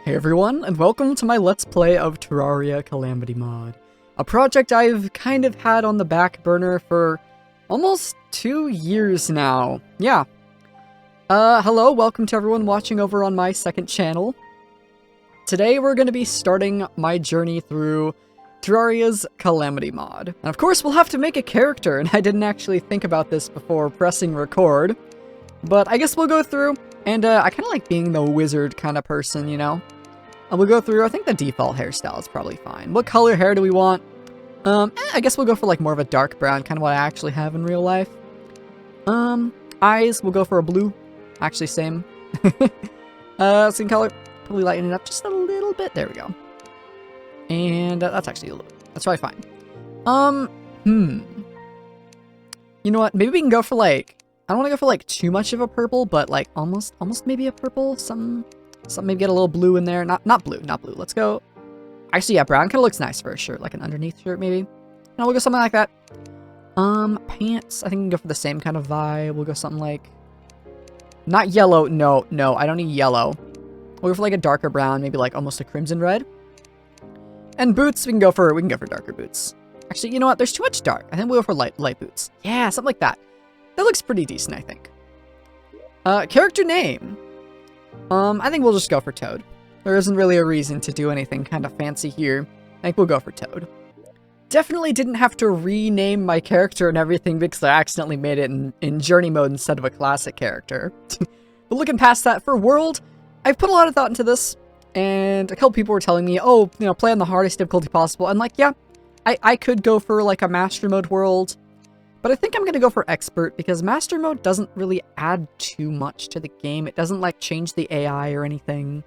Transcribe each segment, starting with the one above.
Hey everyone, and welcome to my Let's Play of Terraria Calamity Mod. A project I've kind of had on the back burner for almost 2 years now. Yeah. Hello, welcome to everyone watching over on my second channel. Today we're going to be starting my journey through Terraria's Calamity Mod. And of course we'll have to make a character, and I didn't actually think about this before pressing record. But I guess we'll go through, and I kind of like being the wizard kind of person, you know? And we'll go through, I think the default hairstyle is probably fine. What color hair do we want? I guess we'll go for like more of a dark brown, kind of what I actually have in real life. Eyes, we'll go for a blue. Actually, same. Skin color, probably lighten it up just a little bit. There we go. And that's actually that's probably fine. You know what? Maybe we can go for like, I don't want to go for like too much of a purple, but like almost maybe a purple. Some maybe get a little blue in there. Not blue. Let's go. Actually, yeah, brown kind of looks nice for a shirt, like an underneath shirt maybe. No, we'll go something like that. Pants. I think we can go for the same kind of vibe. We'll go something like, not yellow. No, I don't need yellow. We'll go for like a darker brown, maybe like almost a crimson red. And boots, we can go for darker boots. Actually, you know what? There's too much dark. I think we'll go for light boots. Yeah, something like that. That looks pretty decent, I think. Character name. I think we'll just go for Toad. There isn't really a reason to do anything kind of fancy here. I think we'll go for Toad. Definitely didn't have to rename my character and everything because I accidentally made it in Journey mode instead of a classic character. But looking past that, for World, I've put a lot of thought into this. And a couple people were telling me, oh, you know, play on the hardest difficulty possible. And like, yeah, I could go for like a Master Mode world. But I think I'm going to go for Expert, because Master Mode doesn't really add too much to the game. It doesn't, like, change the AI or anything.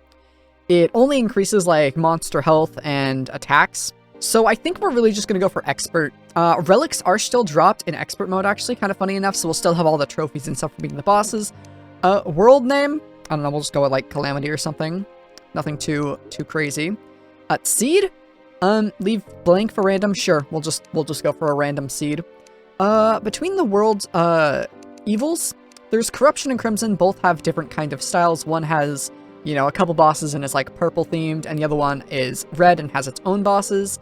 It only increases, like, monster health and attacks. So I think we're really just going to go for Expert. Relics are still dropped in Expert Mode, actually, kind of funny enough, so we'll still have all the trophies and stuff for beating the bosses. World name? I don't know, we'll just go with, like, Calamity or something. Nothing too crazy. Seed? Leave blank for random? Sure, we'll just go for a random seed. Between the world's, evils, there's Corruption and Crimson. Both have different kind of styles. One has, you know, a couple bosses and is, like, purple themed, and the other one is red and has its own bosses.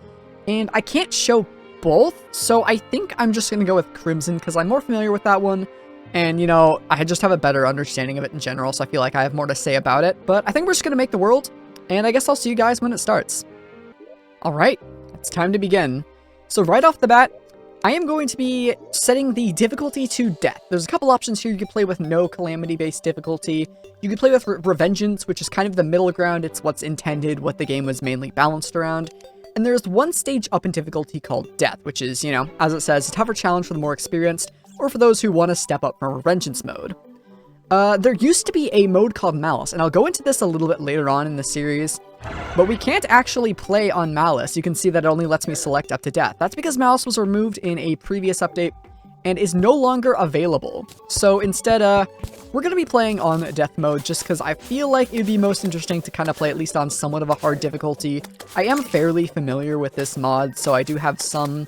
And I can't show both, so I think I'm just gonna go with Crimson, because I'm more familiar with that one, and, you know, I just have a better understanding of it in general, so I feel like I have more to say about it. But I think we're just gonna make the world, and I guess I'll see you guys when it starts. Alright, it's time to begin. So right off the bat, I am going to be setting the difficulty to death. There's a couple options here. You can play with no calamity-based difficulty. You can play with Revengeance, which is kind of the middle ground. It's what's intended, what the game was mainly balanced around. And there's one stage up in difficulty called Death, which is, you know, as it says, a tougher challenge for the more experienced, or for those who want to step up from Revengeance mode. There used to be a mode called Malice, and I'll go into this a little bit later on in the series. But we can't actually play on Malice. You can see that it only lets me select up to death. That's because Malice was removed in a previous update and is no longer available. So instead, we're going to be playing on death mode just because I feel like it would be most interesting to kind of play at least on somewhat of a hard difficulty. I am fairly familiar with this mod, so I do have some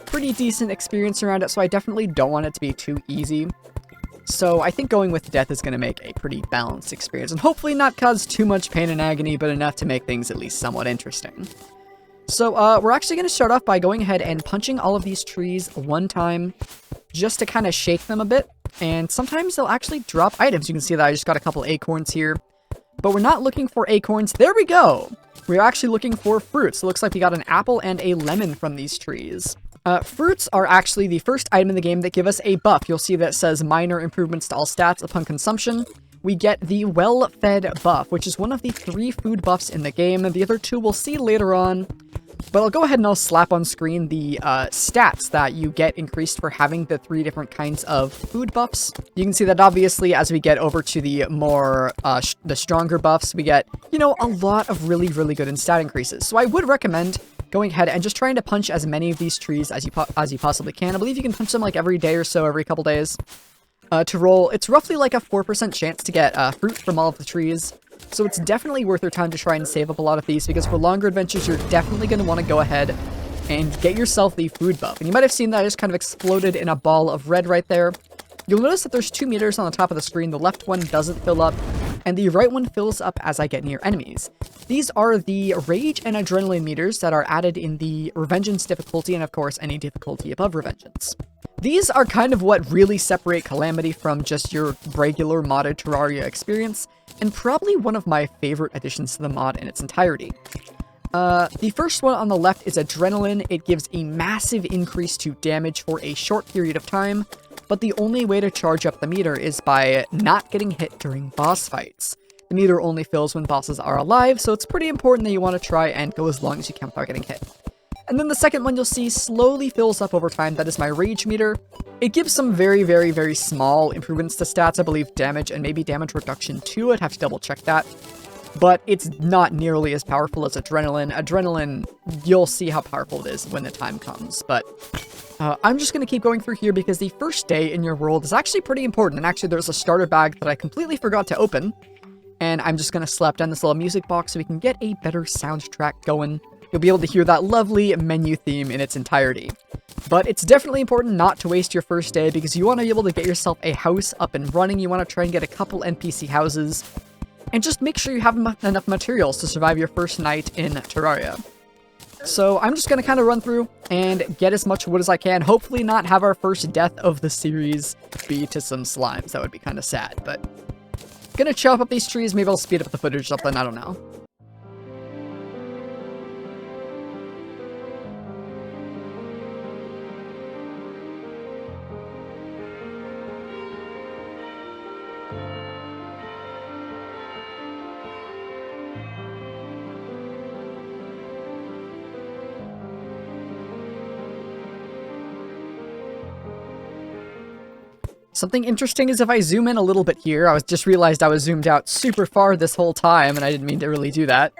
pretty decent experience around it, so I definitely don't want it to be too easy. So I think going with death is going to make a pretty balanced experience, and hopefully not cause too much pain and agony, but enough to make things at least somewhat interesting. So we're actually going to start off by going ahead and punching all of these trees one time, just to kind of shake them a bit, and sometimes they'll actually drop items. You can see that I just got a couple acorns here, but we're not looking for acorns. There we go! We're actually looking for fruits. It looks like we got an apple and a lemon from these trees. Fruits are actually the first item in the game that give us a buff. You'll see that it says minor improvements to all stats upon consumption. We get the well-fed buff, which is one of the 3 food buffs in the game. The other 2 we'll see later on. But I'll go ahead and I'll slap on screen the stats that you get increased for having the 3 different kinds of food buffs. You can see that obviously as we get over to the more, the stronger buffs, we get, you know, a lot of really good in stat increases. So I would recommend going ahead and just trying to punch as many of these trees as you possibly can. I believe you can punch them like every day or so, every couple days. To roll, it's roughly like a 4% chance to get fruit from all of the trees. So it's definitely worth your time to try and save up a lot of these, because for longer adventures, you're definitely going to want to go ahead and get yourself the food buff. And you might have seen that I just kind of exploded in a ball of red right there. You'll notice that there's 2 meters on the top of the screen. The left one doesn't fill up. and the right one fills up as I get near enemies. These are the rage and adrenaline meters that are added in the Revengeance difficulty, and of course any difficulty above Revengeance. These are kind of what really separate Calamity from just your regular modded Terraria experience, and probably one of my favorite additions to the mod in its entirety. The first one on the left is Adrenaline. It gives a massive increase to damage for a short period of time, but the only way to charge up the meter is by not getting hit during boss fights. The meter only fills when bosses are alive, so it's pretty important that you want to try and go as long as you can without getting hit. And then the second one you'll see slowly fills up over time. That is my rage meter. It gives some very small improvements to stats. I believe damage and maybe damage reduction too. I'd have to double check that. But it's not nearly as powerful as Adrenaline. Adrenaline, you'll see how powerful it is when the time comes. But I'm just going to keep going through here because the first day in your world is actually pretty important. And actually there's a starter bag that I completely forgot to open. And I'm just going to slap down this little music box so we can get a better soundtrack going. You'll be able to hear that lovely menu theme in its entirety. But it's definitely important not to waste your first day because you want to be able to get yourself a house up and running. You want to try and get a couple NPC houses. And just make sure you have enough materials to survive your first night in Terraria. So I'm just going to kind of run through and get as much wood as I can. Hopefully not have our first death of the series be to some slimes. That would be kind of sad, but gonna chop up these trees. Maybe I'll speed up the footage or something. I don't know. Something interesting is if I zoom in a little bit here, I just realized I was zoomed out super far this whole time, and I didn't mean to really do that.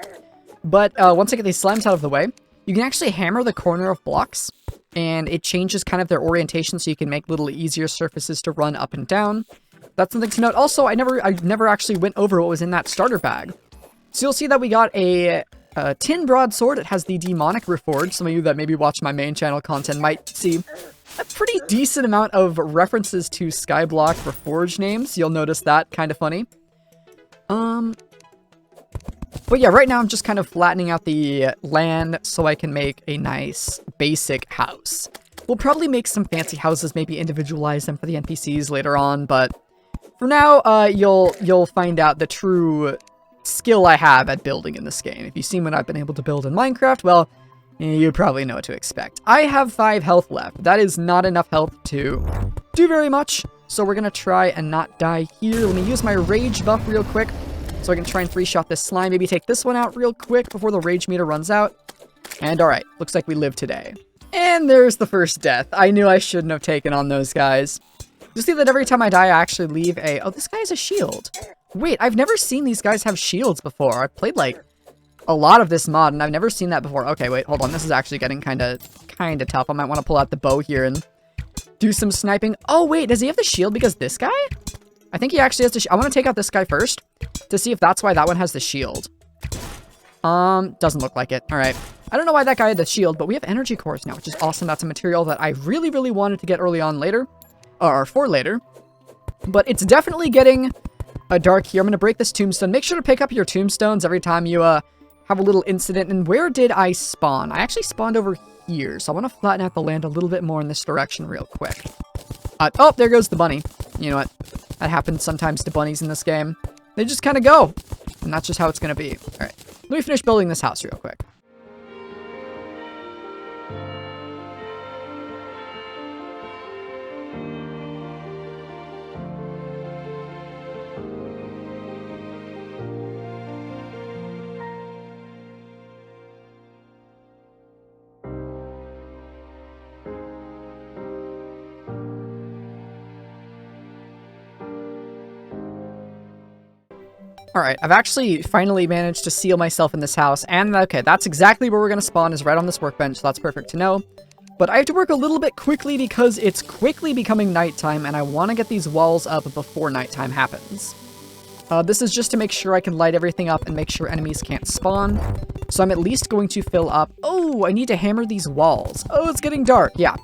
But once I get these slimes out of the way, you can actually hammer the corner of blocks, and it changes kind of their orientation so you can make little easier surfaces to run up and down. That's something to note. Also, I never actually went over what was in that starter bag. So you'll see that we got a tin broadsword. It has the demonic reforged. Some of you that maybe watch my main channel content might see a pretty decent amount of references to Skyblock Reforged names. You'll notice that, kind of funny. But yeah, right now I'm just kind of flattening out the land so I can make a nice basic house. We'll probably make some fancy houses, maybe individualize them for the NPCs later on, but for now, you'll find out the true skill I have at building in this game. If you've seen what I've been able to build in Minecraft, well, you probably know what to expect. I have 5 health left. That is not enough health to do very much, so we're gonna try and not die here. Let me use my rage buff real quick, so I can try and free shot this slime. Maybe take this one out real quick before the rage meter runs out. And alright, looks like we live today. And there's the first death. I knew I shouldn't have taken on those guys. You'll see that every time I die, I actually leave a... Oh, this guy has a shield. Wait, I've never seen these guys have shields before. I've played, like, a lot of this mod, and I've never seen that before. Okay, wait, hold on. This is actually getting kind of tough. I might want to pull out the bow here and do some sniping. Oh, wait, does he have the shield because this guy? I think he actually has the shield. I want to take out this guy first to see if that's why that one has the shield. Doesn't look like it. All right. I don't know why that guy had the shield, but we have energy cores now, which is awesome. That's a material that I really wanted to get early on later, or for later. But it's definitely getting dark here. I'm going to break this tombstone. Make sure to pick up your tombstones every time you have a little incident. And where did I spawn? I actually spawned over here, so I want to flatten out the land a little bit more in this direction real quick. Oh, there goes the bunny. You know what? That happens sometimes to bunnies in this game. They just kind of go, and that's just how it's going to be. All right, let me finish building this house real quick. Alright, I've actually finally managed to seal myself in this house, and okay, that's exactly where we're going to spawn, is right on this workbench, so that's perfect to know. But I have to work a little bit quickly because it's quickly becoming nighttime, and I want to get these walls up before nighttime happens. This is just to make sure I can light everything up and make sure enemies can't spawn. So I'm at least going to fill up... Oh, I need to hammer these walls. Oh, it's getting dark, yeah.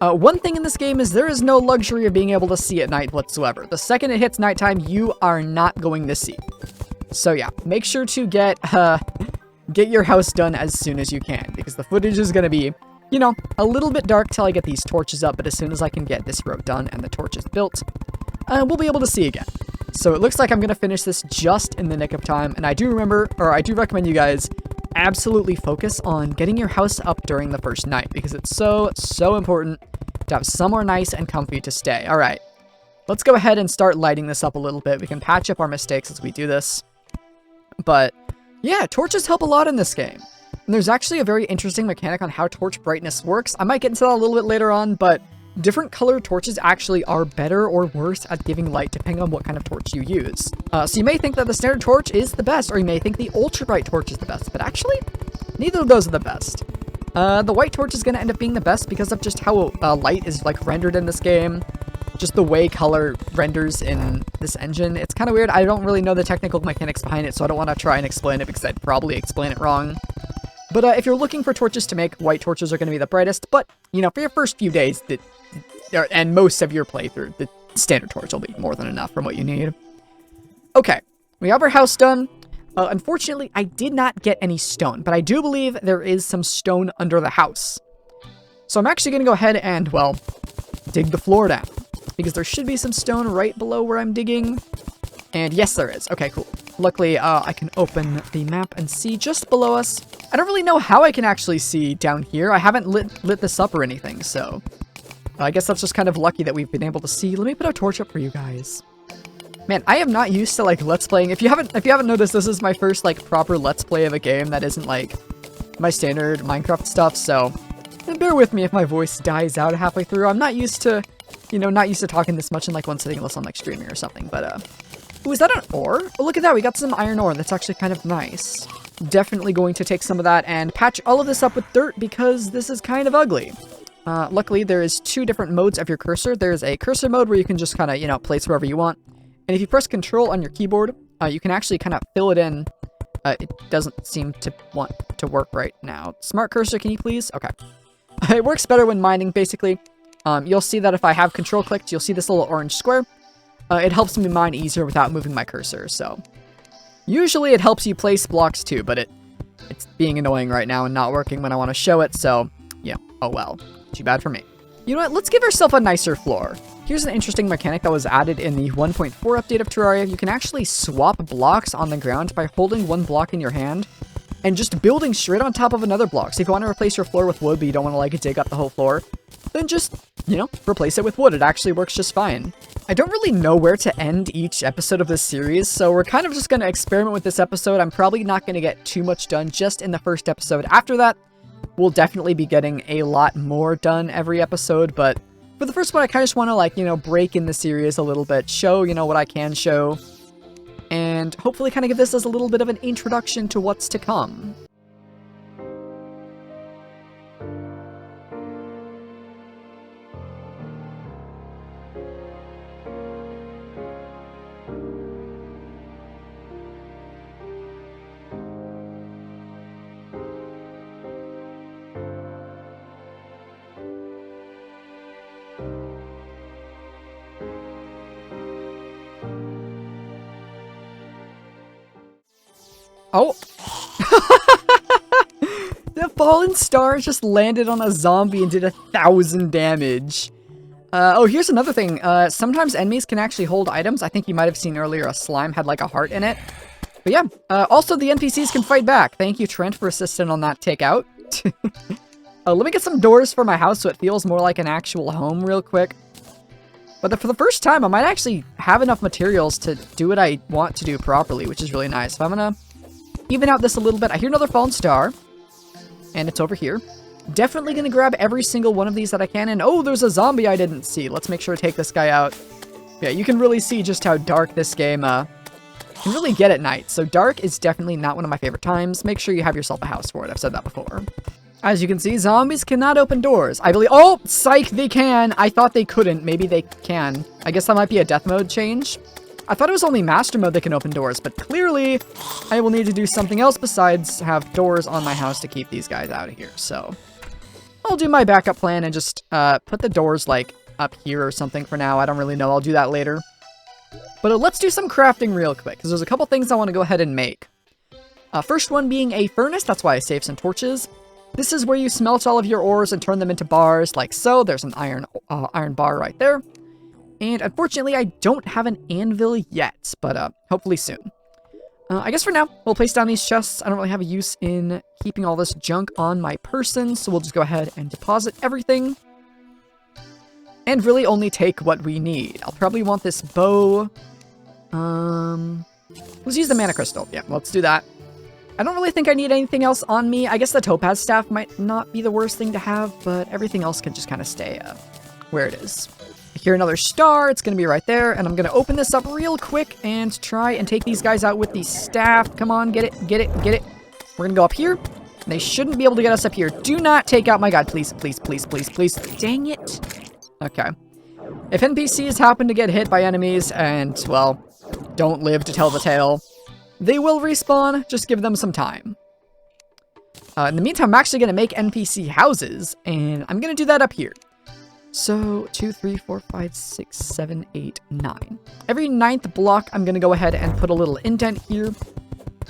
One thing in this game is there is no luxury of being able to see at night whatsoever. The second it hits nighttime, you are not going to see. So yeah, make sure to get your house done as soon as you can, because the footage is going to be, you know, a little bit dark till I get these torches up, but as soon as I can get this road done and the torches built, we'll be able to see again. So it looks like I'm going to finish this just in the nick of time, and I do recommend you guys absolutely focus on getting your house up during the first night, because it's so important to have somewhere nice and comfy to stay. All right, let's go ahead and start lighting this up a little bit. We can patch up our mistakes as we do this. But yeah, torches help a lot in this game. And there's actually a very interesting mechanic on how torch brightness works. I might get into that a little bit later on, but different colored torches actually are better or worse at giving light depending on what kind of torch you use. So you may think that the standard torch is the best, or you may think the ultra bright torch is the best, but actually, neither of those are the best. The white torch is going to end up being the best because of just how light is like rendered in this game. Just the way color renders in this engine. It's kind of weird. I don't really know the technical mechanics behind it, so I don't want to try and explain it because I'd probably explain it wrong. But if you're looking for torches to make, white torches are going to be the brightest. But, you know, for your first few days, and most of your playthrough, the standard torch will be more than enough from what you need. Okay, we have our house done. Unfortunately, I did not get any stone, but I do believe there is some stone under the house. So I'm actually going to go ahead and, well, dig the floor down, because there should be some stone right below where I'm digging. And yes, there is. Okay, cool. Luckily, I can open the map and see just below us. I don't really know how I can actually see down here. I haven't lit this up or anything, so I guess that's just kind of lucky that we've been able to see. Let me put a torch up for you guys. Man, I am not used to, like, Let's Playing. If you haven't noticed, this is my first, like, proper Let's Play of a game that isn't, like, my standard Minecraft stuff, so bear with me if my voice dies out halfway through. I'm not used to, you know, not used to talking this much in, like, one sitting unless I'm, like, streaming or something, but, ooh, is that an ore? Oh, look at that, we got some iron ore. That's actually kind of nice. Definitely going to take some of that and patch all of this up with dirt because this is kind of ugly. Luckily, there is two different modes of your cursor. There's a cursor mode where you can just kind of, you know, place wherever you want. And if you press Control on your keyboard, you can actually kind of fill it in. It doesn't seem to want to work right now. Smart cursor, can you please? Okay. It works better when mining, basically. You'll see that if I have Control clicked, you'll see this little orange square. It helps me mine easier without moving my cursor, so usually it helps you place blocks too, but it's being annoying right now and not working when I want to show it, so yeah, oh well. Too bad for me. You know what, let's give ourselves a nicer floor. Here's an interesting mechanic that was added in the 1.4 update of Terraria. You can actually swap blocks on the ground by holding one block in your hand and just building straight on top of another block. So if you want to replace your floor with wood, but you don't want to, like, dig up the whole floor, then just, you know, replace it with wood. It actually works just fine. I don't really know where to end each episode of this series, so we're kind of just going to experiment with this episode. I'm probably not going to get too much done just in the first episode. After that, we'll definitely be getting a lot more done every episode, but for the first one, I kind of just want to, like, you know, break in the series a little bit, show, you know, what I can show, and hopefully kind of give this as a little bit of an introduction to what's to come. Oh! The fallen star just landed on a zombie and did 1,000 damage. Oh, here's another thing. Sometimes enemies can actually hold items. I think you might have seen earlier a slime had like a heart in it. But yeah, also the NPCs can fight back. Thank you, Trent, for assisting on that takeout. Let me get some doors for my house so it feels more like an actual home real quick. But for the first time, I might actually have enough materials to do what I want to do properly, which is really nice. So I'm gonna even out this a little bit. I hear another fallen star, and it's over here. Definitely gonna grab every single one of these that I can, and oh, there's a zombie I didn't see. Let's make sure to take this guy out. Yeah, you can really see just how dark this game can really get at night. So dark is definitely not one of my favorite times. Make sure you have yourself a house for it. I've said that before. As you can see, zombies cannot open doors. I believe— oh, psych, they can. I thought they couldn't. Maybe they can. I guess that might be a death mode change. I thought it was only master mode that can open doors, but clearly I will need to do something else besides have doors on my house to keep these guys out of here. So I'll do my backup plan and just put the doors, like, up here or something for now. I don't really know. I'll do that later. But let's do some crafting real quick, because there's a couple things I want to go ahead and make. First one being a furnace. That's why I saved some torches. This is where you smelt all of your ores and turn them into bars, like so. There's an iron bar right there. And unfortunately, I don't have an anvil yet, but hopefully soon. I guess for now, we'll place down these chests. I don't really have a use in keeping all this junk on my person, so we'll just go ahead and deposit everything. And really only take what we need. I'll probably want this bow. Let's use the mana crystal. Yeah, let's do that. I don't really think I need anything else on me. I guess the topaz staff might not be the worst thing to have, but everything else can just kind of stay where it is. I hear another star. It's going to be right there, and I'm going to open this up real quick and try and take these guys out with the staff. Come on, get it, get it, get it. We're going to go up here. They shouldn't be able to get us up here. Do not take out my god, please, please, please, please, please. Dang it. Okay. If NPCs happen to get hit by enemies and, well, don't live to tell the tale, they will respawn. Just give them some time. In the meantime, I'm actually going to make NPC houses, and I'm going to do that up here. So, 2, 3, 4, 5, 6, 7, 8, 9. Every 9th block, I'm going to go ahead and put a little indent here.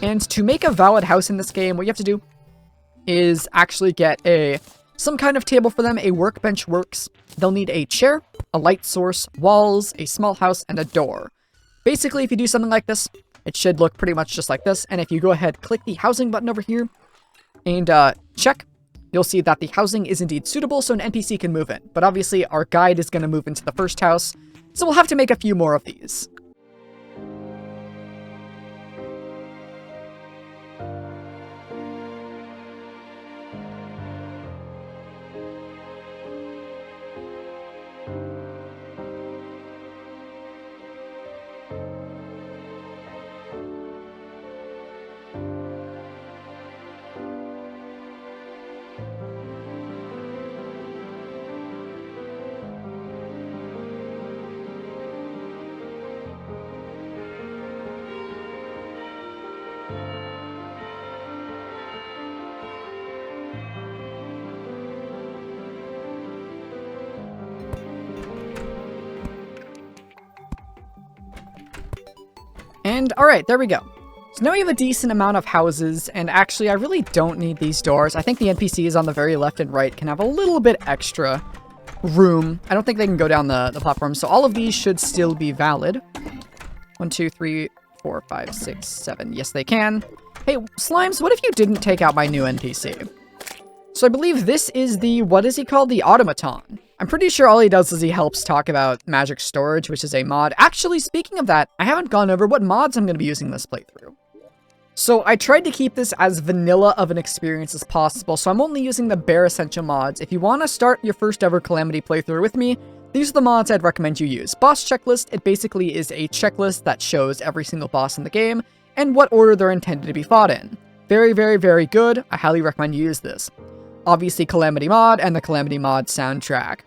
And to make a valid house in this game, what you have to do is actually get some kind of table for them. A workbench works. They'll need a chair, a light source, walls, a small house, and a door. Basically, if you do something like this, it should look pretty much just like this. And if you go ahead, click the housing button over here and check, you'll see that the housing is indeed suitable so an NPC can move in. But obviously, our guide is going to move into the first house, so we'll have to make a few more of these. And alright, there we go. So now we have a decent amount of houses, and actually I really don't need these doors. I think the NPCs on the very left and right can have a little bit extra room. I don't think they can go down the platform, so all of these should still be valid. 1, 2, 3, 4, 5, 6, 7. Yes, they can. Hey, Slimes, what if you didn't take out my new NPC? So I believe this is the, what is he called? The automaton. I'm pretty sure all he does is he helps talk about magic storage, which is a mod. Actually, speaking of that, I haven't gone over what mods I'm going to be using this playthrough. So I tried to keep this as vanilla of an experience as possible, so I'm only using the bare essential mods. If you want to start your first ever Calamity playthrough with me, these are the mods I'd recommend you use. Boss checklist, it basically is a checklist that shows every single boss in the game and what order they're intended to be fought in. Very, very, very good. I highly recommend you use this. Obviously, Calamity Mod and the Calamity Mod soundtrack.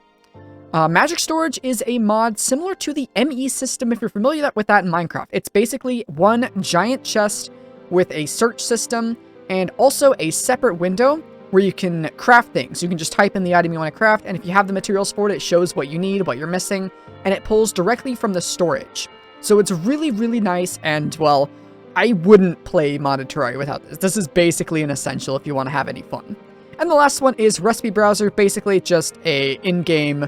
Magic Storage is a mod similar to the ME system, if you're familiar with that in Minecraft. It's basically one giant chest with a search system and also a separate window where you can craft things. You can just type in the item you want to craft, and if you have the materials for it, it shows what you need, what you're missing, and it pulls directly from the storage. So it's really, really nice, and, well, I wouldn't play modded Terraria without this. This is basically an essential if you want to have any fun. And the last one is Recipe Browser, basically just a in-game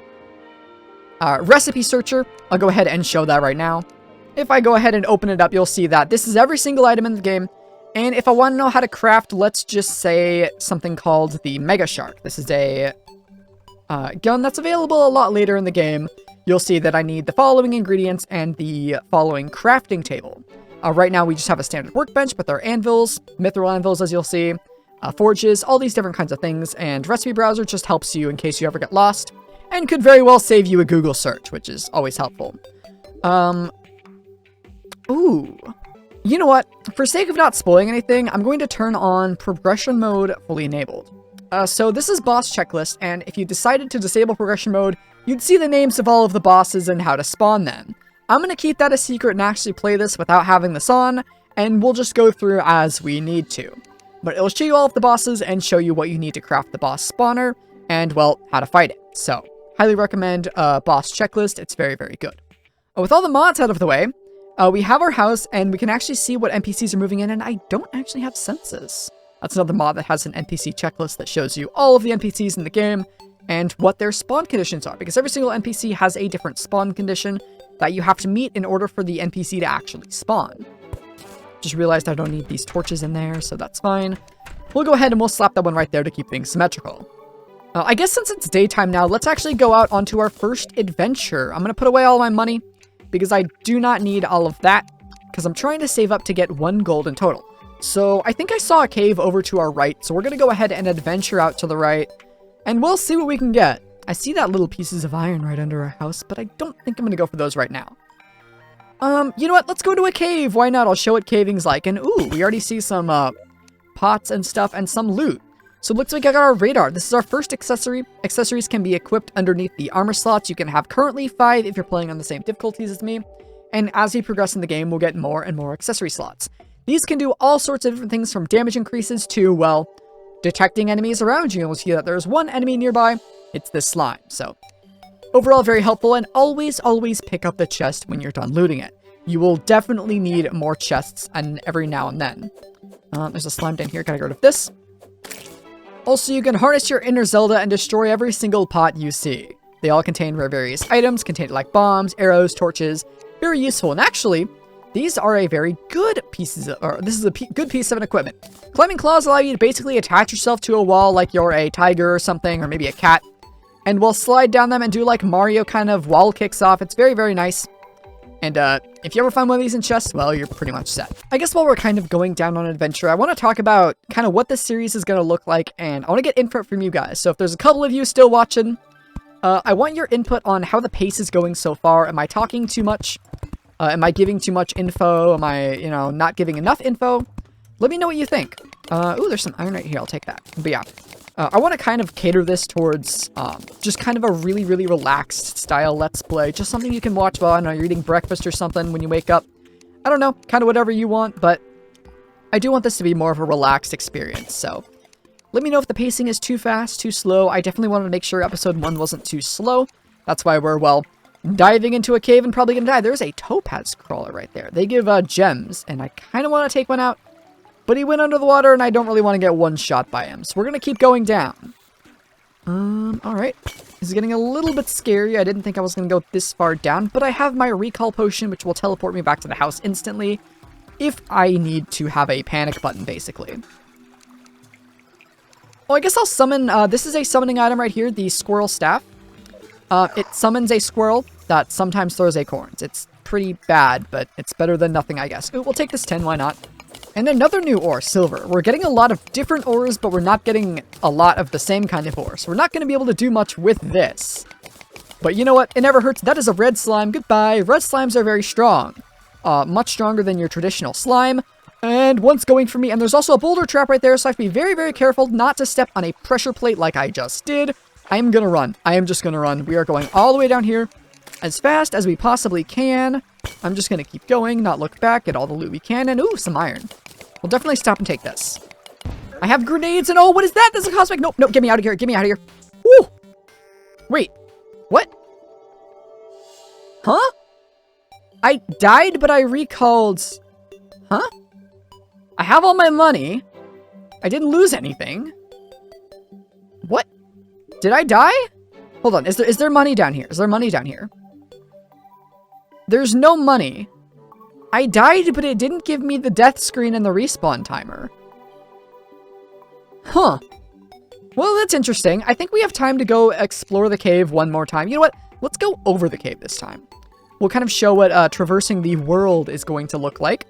recipe searcher. I'll go ahead and show that right now. If I go ahead and open it up, you'll see that this is every single item in the game. And if I want to know how to craft, let's just say something called the Mega Shark. This is a gun that's available a lot later in the game. You'll see that I need the following ingredients and the following crafting table. Right now, we just have a standard workbench, but there are anvils, mithril anvils, as you'll see, forges, all these different kinds of things, and Recipe Browser just helps you in case you ever get lost, and could very well save you a Google search, which is always helpful. Ooh. You know what? For sake of not spoiling anything, I'm going to turn on progression mode fully enabled. So this is boss checklist, and if you decided to disable progression mode, you'd see the names of all of the bosses and how to spawn them. I'm going to keep that a secret and actually play this without having this on, and we'll just go through as we need to. But it'll show you all of the bosses and show you what you need to craft the boss spawner, and, well, how to fight it. So, highly recommend boss checklist. It's very, very good. With all the mods out of the way, we have our house, and we can actually see what NPCs are moving in, and I don't actually have census. That's another mod that has an NPC checklist that shows you all of the NPCs in the game and what their spawn conditions are, because every single NPC has a different spawn condition that you have to meet in order for the NPC to actually spawn. Just realized I don't need these torches in there, so that's fine. We'll go ahead and we'll slap that one right there to keep things symmetrical. I guess since it's daytime now, let's actually go out onto our first adventure. I'm going to put away all my money because I do not need all of that because I'm trying to save up to get 1 gold in total. So I think I saw a cave over to our right, so we're going to go ahead and adventure out to the right, and we'll see what we can get. I see that little pieces of iron right under our house, but I don't think I'm going to go for those right now. You know what? Let's go to a cave. Why not? I'll show what caving's like. And ooh, we already see some pots and stuff and some loot. So it looks like I got our radar. This is our first accessory. Accessories can be equipped underneath the armor slots. You can have currently 5 if you're playing on the same difficulties as me. And as we progress in the game, we'll get more and more accessory slots. These can do all sorts of different things from damage increases to, well, detecting enemies around you. And we'll see that there's one enemy nearby. It's this slime. So overall, very helpful. And always pick up the chest when you're done looting it. You will definitely need more chests and every now and then. There's a slime down here. Gotta get rid of this. Also, you can harness your inner Zelda and destroy every single pot you see. They all contain various items, contain like bombs, arrows, torches. Very useful. And actually, these are a very good this is a good piece of an equipment. Climbing claws allow you to basically attach yourself to a wall like you're a tiger or something, or maybe a cat. And we'll slide down them and do like Mario kind of wall kicks off. It's very, very nice. And if you ever find one of these in chests, well, you're pretty much set. I guess while we're kind of going down on an adventure, I want to talk about kind of what this series is going to look like, and I want to get input from you guys. So if there's a couple of you still watching, I want your input on how the pace is going so far. Am I talking too much? Am I giving too much info? Am I, not giving enough info? Let me know what you think. Ooh, there's some iron right here. I'll take that. But yeah. I want to kind of cater this towards just kind of a really, really relaxed style Let's Play. Just something you can watch while, I don't know, you're eating breakfast or something when you wake up. I don't know, kind of whatever you want, but I do want this to be more of a relaxed experience. So let me know if the pacing is too fast, too slow. I definitely wanted to make sure episode 1 wasn't too slow. That's why we're, well, diving into a cave and probably gonna die. There's a topaz crawler right there. They give gems, and I kind of want to take one out. But he went under the water, and I don't really want to get one shot by him. So we're going to keep going down. Alright. This is getting a little bit scary. I didn't think I was going to go this far down. But I have my recall potion, which will teleport me back to the house instantly. If I need to have a panic button, basically. Well, I guess I'll summon... this is a summoning item right here, the squirrel staff. It summons a squirrel that sometimes throws acorns. It's pretty bad, but it's better than nothing, I guess. Ooh, we'll take this 10, why not? And another new ore, silver. We're getting a lot of different ores, but we're not getting a lot of the same kind of ore. So we're not going to be able to do much with this. But you know what? It never hurts. That is a red slime. Goodbye. Red slimes are very strong. Much stronger than your traditional slime. And one's going for me. And there's also a boulder trap right there, so I have to be very, very careful not to step on a pressure plate like I just did. I am going to run. I am just going to run. We are going all the way down here as fast as we possibly can. I'm just going to keep going, not look back, get all the loot we can, and ooh, some iron. We'll definitely stop and take this. I have grenades, and oh, what is that? This is a cosmic. Nope, nope, get me out of here. Get me out of here. Woo! Wait, what? Huh? I died, but I recalled. Huh? I have all my money. I didn't lose anything. What? Did I die? Hold on, is there money down here? Is there money down here? There's no money. I died, but it didn't give me the death screen and the respawn timer. Huh. Well, that's interesting. I think we have time to go explore the cave one more time. You know what? Let's go over the cave this time. We'll kind of show what traversing the world is going to look like.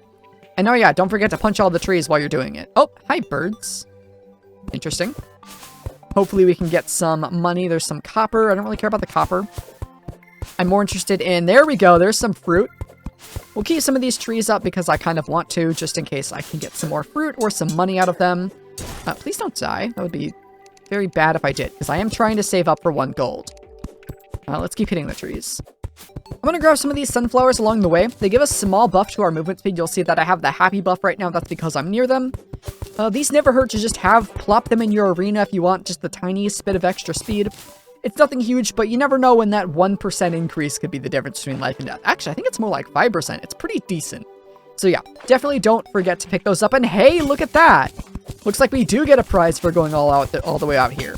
And oh yeah, don't forget to punch all the trees while you're doing it. Oh, hi birds. Interesting. Hopefully we can get some money. There's some copper. I don't really care about the copper. I'm more interested in... There we go. There's some fruit. We'll keep some of these trees up because I kind of want to, just in case I can get some more fruit or some money out of them. Please don't die. That would be very bad if I did, because I am trying to save up for 1 gold. Let's keep hitting the trees. I'm gonna grab some of these sunflowers along the way. They give us small buff to our movement speed. You'll see that I have the happy buff right now. That's because I'm near them. These never hurt to just have. Plop them in your arena if you want just the tiniest bit of extra speed. It's nothing huge, but you never know when that 1% increase could be the difference between life and death. Actually, I think it's more like 5%. It's pretty decent. So yeah, definitely don't forget to pick those up. And hey, look at that! Looks like we do get a prize for going all the way out here.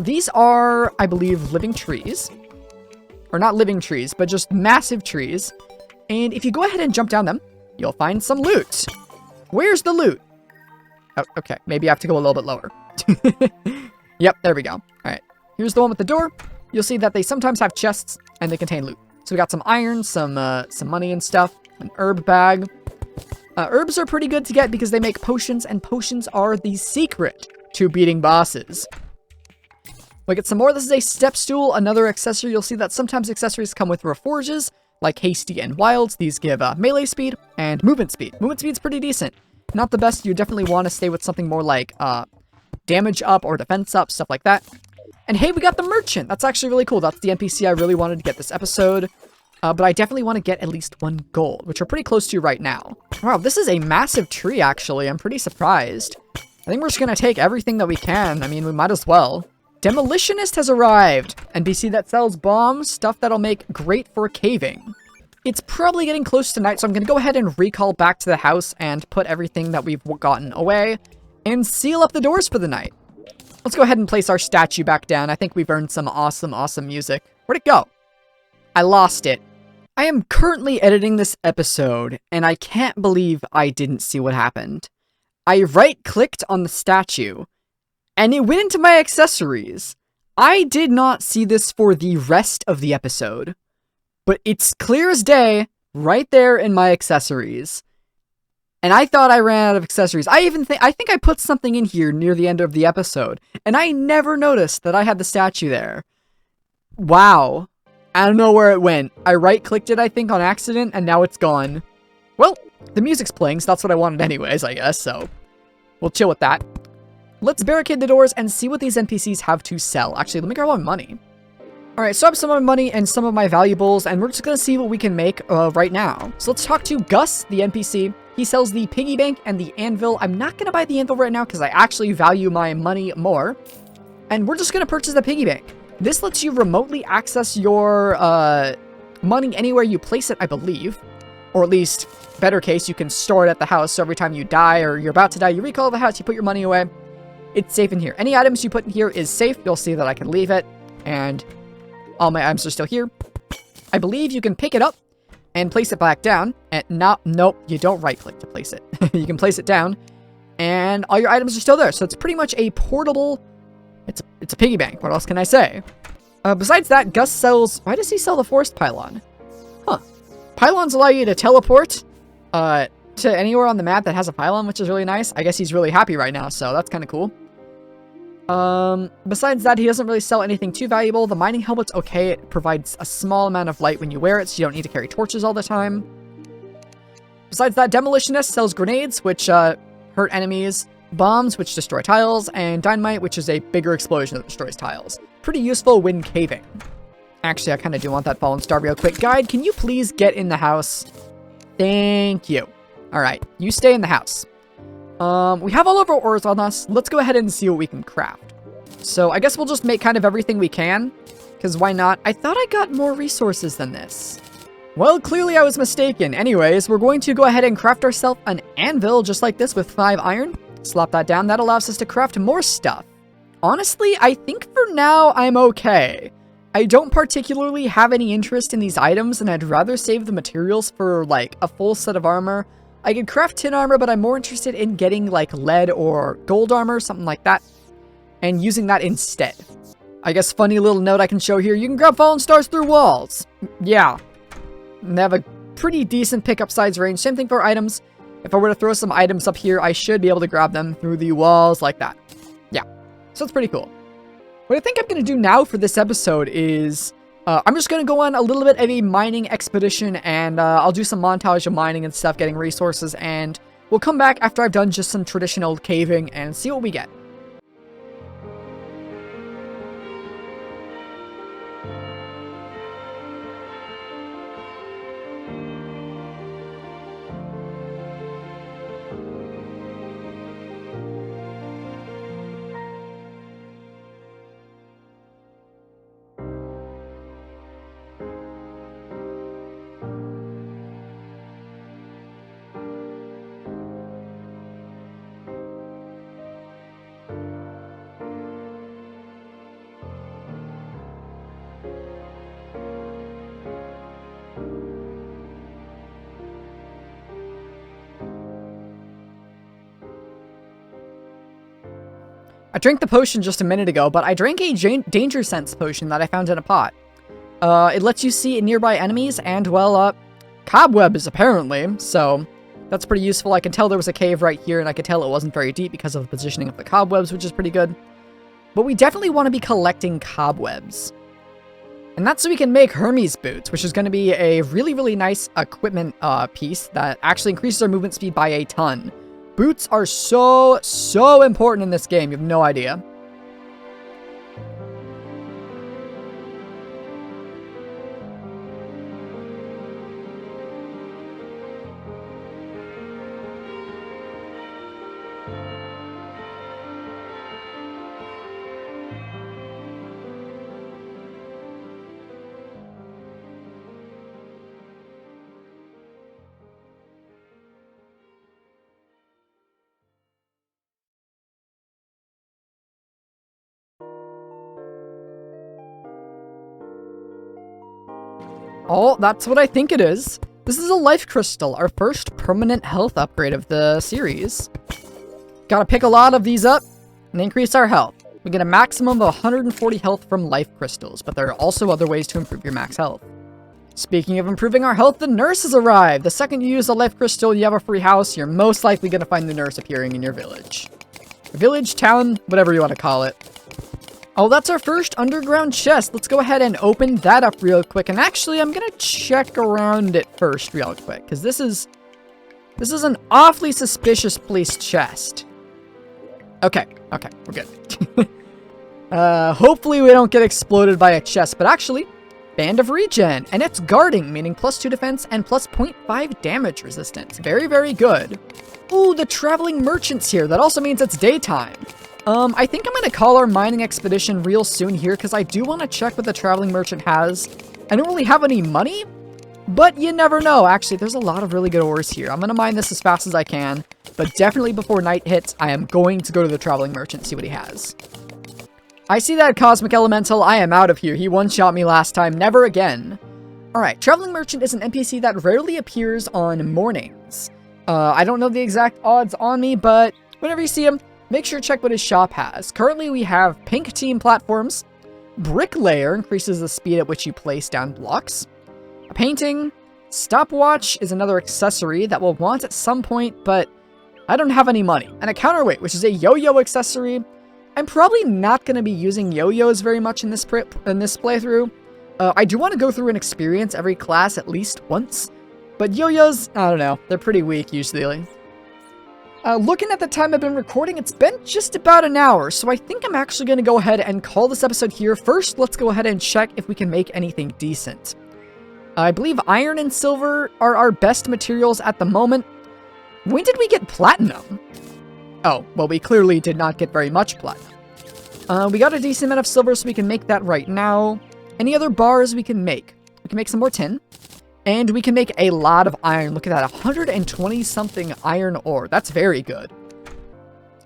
These are, I believe, living trees. Or not living trees, but just massive trees. And if you go ahead and jump down them, you'll find some loot. Where's the loot? Oh, okay, maybe I have to go a little bit lower. Yep, there we go. All right, here's the one with the door. You'll see that they sometimes have chests, and they contain loot. So we got some iron, some money and stuff, an herb bag. Herbs are pretty good to get because they make potions, and potions are the secret to beating bosses. We get some more. This is a step stool, another accessory. You'll see that sometimes accessories come with reforges, like Hasty and Wilds. These give melee speed and movement speed. Movement speed's pretty decent. Not the best. You definitely want to stay with something more like damage up or defense up, stuff like that. And hey, we got the merchant. That's actually really cool. That's the NPC I really wanted to get this episode. But I definitely want to get at least 1 gold, which we're pretty close to right now. Wow, this is a massive tree, actually. I'm pretty surprised. I think we're just going to take everything that we can. I mean, we might as well. Demolitionist has arrived. NPC that sells bombs, stuff that'll make great for caving. It's probably getting close to night, so I'm going to go ahead and recall back to the house and put everything that we've gotten away and seal up the doors for the night. Let's go ahead and place our statue back down. I think we've earned some awesome music. Where'd it go? I lost it. I am currently editing this episode, and I can't believe I didn't see what happened. I right-clicked on the statue, and it went into my accessories. I did not see this for the rest of the episode, but it's clear as day right there in my accessories. And I thought I ran out of accessories. I think I put something in here near the end of the episode, and I never noticed that I had the statue there. Wow. I don't know where it went. I right-clicked it, I think, on accident, and now it's gone. Well, the music's playing, so that's what I wanted anyways, I guess, so we'll chill with that. Let's barricade the doors and see what these NPCs have to sell. Actually, let me grab all my money. Alright, so I have some of my money and some of my valuables, and we're just gonna see what we can make right now. So let's talk to Gus, the NPC. He sells the piggy bank and the anvil. I'm not gonna buy the anvil right now because I actually value my money more. And we're just gonna purchase the piggy bank. This lets you remotely access your money anywhere you place it, I believe. Or at least, better case, you can store it at the house, so every time you die or you're about to die, you recall the house, you put your money away. It's safe in here. Any items you put in here is safe. You'll see that I can leave it, and all my items are still here. I believe you can pick it up and place it back down. And nope, you don't right-click to place it. You can place it down, and all your items are still there. So it's pretty much a portable... It's a piggy bank. What else can I say? Besides that, Gus sells... Why does he sell the forest pylon? Huh. Pylons allow you to teleport to anywhere on the map that has a pylon, which is really nice. I guess he's really happy right now, so that's kind of cool. Besides that, he doesn't really sell anything too valuable. The mining helmet's okay. It provides a small amount of light when you wear it, so you don't need to carry torches all the time. Besides that, Demolitionist sells grenades, which hurt enemies, bombs, which destroy tiles, and dynamite, which is a bigger explosion that destroys tiles. Pretty useful when caving. Actually, I kind of do want that fallen star real quick. Guide, can you please get in the house? Thank you. Alright, you stay in the house. We have all of our ores on us. Let's go ahead and see what we can craft. So I guess we'll just make kind of everything we can, because why not? I thought I got more resources than this. Well, clearly I was mistaken. Anyways, we're going to go ahead and craft ourselves an anvil just like this with 5 iron. Slap that down. That allows us to craft more stuff. Honestly, I think for now I'm okay. I don't particularly have any interest in these items, and I'd rather save the materials for, like, a full set of armor. I could craft tin armor, but I'm more interested in getting, like, lead or gold armor, something like that, and using that instead. I guess funny little note I can show here, you can grab fallen stars through walls. Yeah. They have a pretty decent pickup size range. Same thing for items. If I were to throw some items up here, I should be able to grab them through the walls like that. Yeah. So it's pretty cool. What I think I'm going to do now for this episode is... I'm just going to go on a little bit of a mining expedition, and I'll do some montage of mining and stuff, getting resources, and we'll come back after I've done just some traditional caving and see what we get. I drank the potion just a minute ago, but I drank a danger sense potion that I found in a pot. It lets you see nearby enemies and, well, cobwebs, apparently, so that's pretty useful. I can tell there was a cave right here, and I could tell it wasn't very deep because of the positioning of the cobwebs, which is pretty good. But we definitely want to be collecting cobwebs. And that's so we can make Hermes boots, which is going to be a really, really nice equipment piece that actually increases our movement speed by a ton. Boots are so important in this game. You have no idea. Oh, that's what I think it is. This is a life crystal, our first permanent health upgrade of the series. Gotta pick a lot of these up and increase our health. We get a maximum of 140 health from life crystals, but there are also other ways to improve your max health. Speaking of improving our health, the nurse has arrived. The second you use a life crystal, you have a free house. You're most likely gonna find the nurse appearing in your village. Village, town, whatever you want to call it. Oh, that's our first underground chest. Let's go ahead and open that up real quick. And actually, I'm going to check around it first real quick, because this is an awfully suspicious placed chest. Okay, we're good. Hopefully we don't get exploded by a chest, but actually, Band of Regen, and it's guarding, meaning +2 defense and plus 0.5 damage resistance. Very, very good. Ooh, the traveling merchant's here. That also means it's daytime. I think I'm going to call our mining expedition real soon here, because I do want to check what the traveling merchant has. I don't really have any money, but you never know. Actually, there's a lot of really good ores here. I'm going to mine this as fast as I can, but definitely before night hits, I am going to go to the traveling merchant, see what he has. I see that Cosmic Elemental. I am out of here. He one-shot me last time. Never again. Alright, traveling merchant is an NPC that rarely appears on mornings. I don't know the exact odds on me, but whenever you see him, make sure to check what his shop has. Currently, we have pink team platforms. Bricklayer increases the speed at which you place down blocks. A painting. Stopwatch is another accessory that we'll want at some point, but I don't have any money. And a counterweight, which is a yo-yo accessory. I'm probably not going to be using yo-yos very much in this playthrough. I do want to go through and experience every class at least once, but yo-yos, I don't know, they're pretty weak usually. Looking at the time I've been recording, it's been just about an hour, so I think I'm actually going to go ahead and call this episode here. First, let's go ahead and check if we can make anything decent. I believe iron and silver are our best materials at the moment. When did we get platinum? Oh, well, we clearly did not get very much platinum. We got a decent amount of silver, so we can make that right now. Any other bars we can make? We can make some more tin. And we can make a lot of iron. Look at that, 120-something iron ore. That's very good.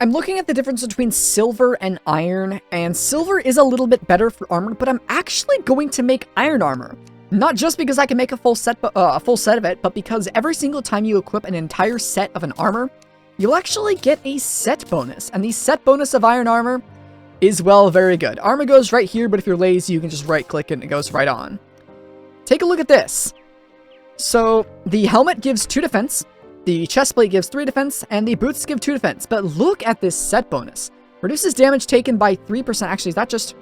I'm looking at the difference between silver and iron, and silver is a little bit better for armor, but I'm actually going to make iron armor. Not just because I can make a full set of it, but because every single time you equip an entire set of an armor, you'll actually get a set bonus. And the set bonus of iron armor is, well, very good. Armor goes right here, but if you're lazy, you can just right-click it and it goes right on. Take a look at this. So, the helmet gives 2 defense, the chestplate gives 3 defense, and the boots give 2 defense. But look at this set bonus. Reduces damage taken by 3%. Actually, is that just...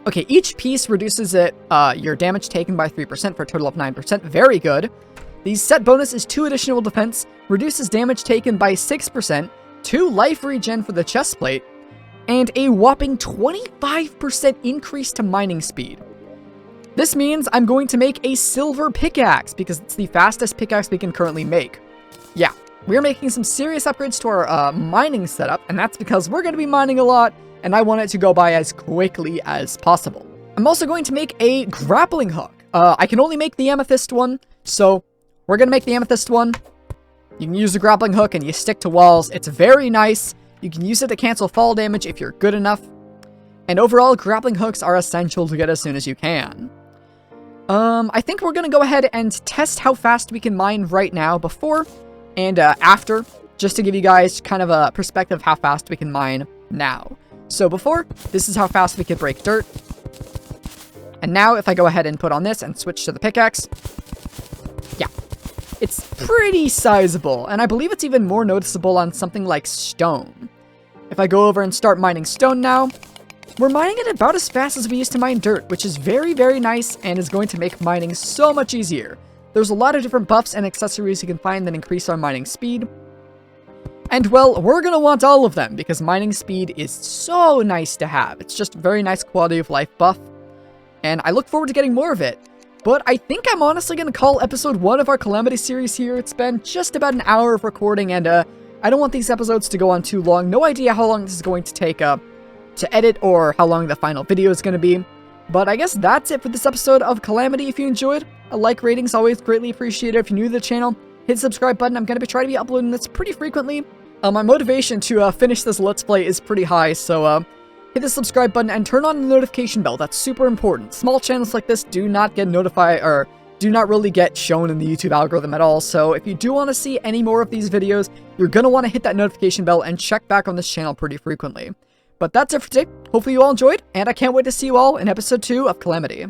Okay, each piece reduces your damage taken by 3% for a total of 9%. Very good. The set bonus is 2 additional defense, reduces damage taken by 6%, 2 life regen for the chestplate, and a whopping 25% increase to mining speed. This means I'm going to make a silver pickaxe, because it's the fastest pickaxe we can currently make. Yeah, we're making some serious upgrades to our mining setup, and that's because we're going to be mining a lot, and I want it to go by as quickly as possible. I'm also going to make a grappling hook. I can only make the amethyst one, so we're going to make the amethyst one. You can use the grappling hook, and you stick to walls. It's very nice. You can use it to cancel fall damage if you're good enough. And overall, grappling hooks are essential to get as soon as you can. I think we're going to go ahead and test how fast we can mine right now before and after, just to give you guys kind of a perspective of how fast we can mine now. So before, this is how fast we could break dirt. And now if I go ahead and put on this and switch to the pickaxe, yeah, it's pretty sizable. And I believe it's even more noticeable on something like stone. If I go over and start mining stone now, we're mining it about as fast as we used to mine dirt, which is very, very nice and is going to make mining so much easier. There's a lot of different buffs and accessories you can find that increase our mining speed. And well, we're going to want all of them because mining speed is so nice to have. It's just a very nice quality of life buff. And I look forward to getting more of it. But I think I'm honestly going to call episode 1 of our Calamity series here. It's been just about an hour of recording and I don't want these episodes to go on too long. No idea how long this is going to take to edit or how long the final video is going to be. But I guess that's it for this episode of Calamity. If you enjoyed, a like rating is always greatly appreciated. If you're new to the channel, hit the subscribe button. I'm going to be trying to be uploading this pretty frequently. My motivation to finish this Let's Play is pretty high, so hit the subscribe button and turn on the notification bell. That's super important. Small channels like this do not get notified, or do not really get shown in the YouTube algorithm at all, so if you do want to see any more of these videos, you're going to want to hit that notification bell and check back on this channel pretty frequently. But that's it for today. Hopefully you all enjoyed, and I can't wait to see you all in episode 2 of Calamity.